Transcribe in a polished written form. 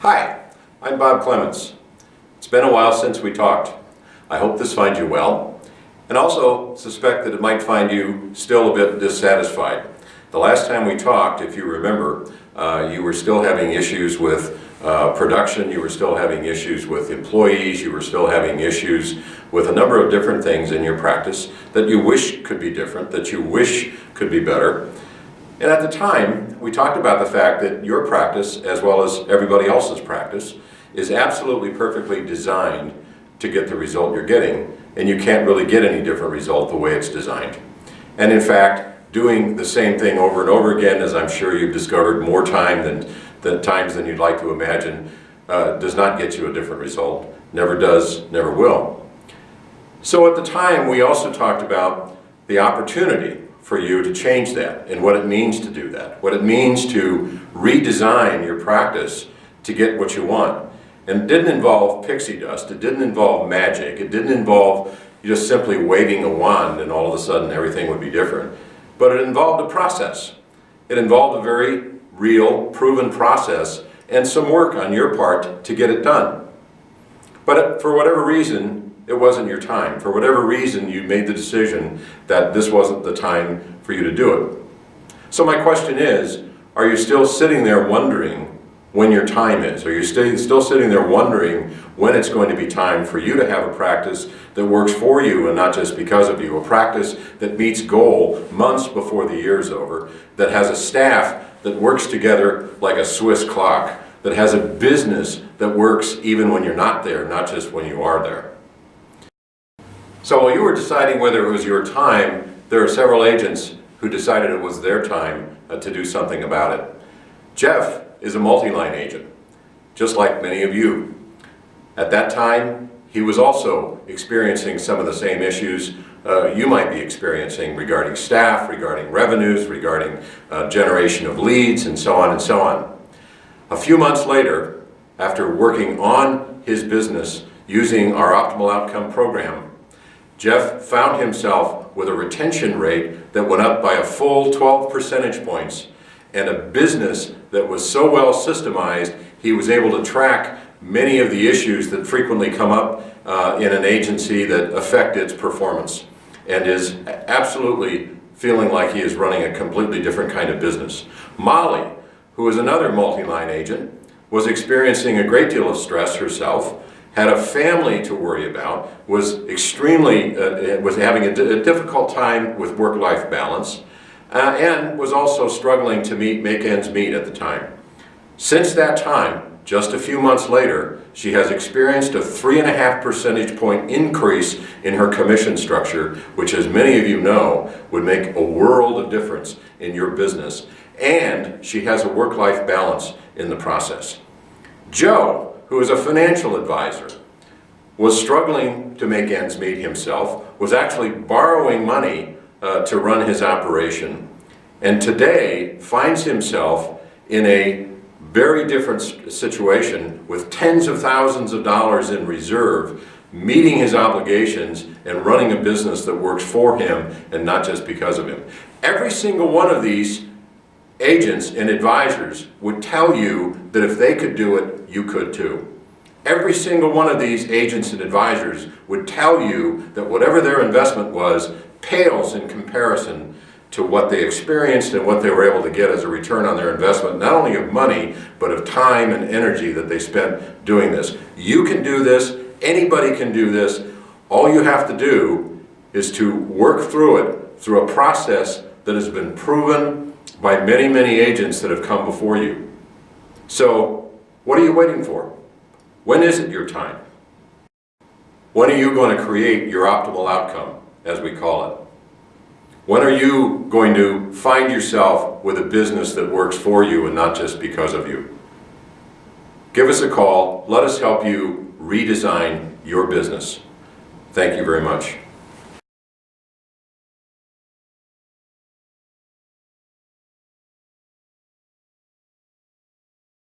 Hi, I'm Bob Clements. It's been a while since we talked. I hope this finds you well, and also suspect that it might find you still a bit dissatisfied. The last time we talked, if you remember, you were still having issues with production, you were still having issues with employees, you were still having issues with a number of different things in your practice that you wish could be different, that you wish could be better. And at the time, we talked about the fact that your practice, as well as everybody else's practice, is absolutely perfectly designed to get the result you're getting, and you can't really get any different result the way it's designed. And in fact, doing the same thing over and over again, as I'm sure you've discovered more times than you'd like to imagine, does not get you a different result. Never does, never will. So at the time, we also talked about the opportunity for you to change that and what it means to do that, what it means to redesign your practice to get what you want. And it didn't involve pixie dust, it didn't involve magic, it didn't involve just simply waving a wand and all of a sudden everything would be different. But it involved a process. It involved a very real, proven process and some work on your part to get it done. But for whatever reason, it wasn't your time. For whatever reason, you made the decision that this wasn't the time for you to do it. So my question is, are you still sitting there wondering when your time is? Are you still sitting there wondering when it's going to be time for you to have a practice that works for you and not just because of you? A practice that meets goal months before the year's over, that has a staff that works together like a Swiss clock, that has a business that works even when you're not there, not just when you are there. So while you were deciding whether it was your time, there are several agents who decided it was their time to do something about it. Jeff is a multi-line agent, just like many of you. At that time, he was also experiencing some of the same issues you might be experiencing regarding staff, regarding revenues, regarding generation of leads, and so on and so on. A few months later, after working on his business using our Optimal Outcome program, Jeff found himself with a retention rate that went up by a full 12 percentage points and a business that was so well systemized he was able to track many of the issues that frequently come up in an agency that affect its performance, and is absolutely feeling like he is running a completely different kind of business. Molly, who is another multi-line agent, was experiencing a great deal of stress herself, had a family to worry about, was having a difficult time with work-life balance, and was also struggling to make ends meet at the time. Since that time, just a few months later, she has experienced a 3.5 percentage point increase in her commission structure, which, as many of you know, would make a world of difference in your business. And she has a work-life balance in the process. Joe, who is a financial advisor, was struggling to make ends meet himself, was actually borrowing money to run his operation, and today finds himself in a very different situation with tens of thousands of dollars in reserve, meeting his obligations and running a business that works for him and not just because of him. Every single one of these agents and advisors would tell you that if they could do it, you could too. Every single one of these agents and advisors would tell you that whatever their investment was pales in comparison to what they experienced and what they were able to get as a return on their investment, not only of money, but of time and energy that they spent doing this. You can do this, anybody can do this. All you have to do is to work through it, through a process that has been proven by many, many agents that have come before you. So, what are you waiting for? When is it your time? When are you going to create your optimal outcome, as we call it? When are you going to find yourself with a business that works for you and not just because of you? Give us a call. Let us help you redesign your business. Thank you very much.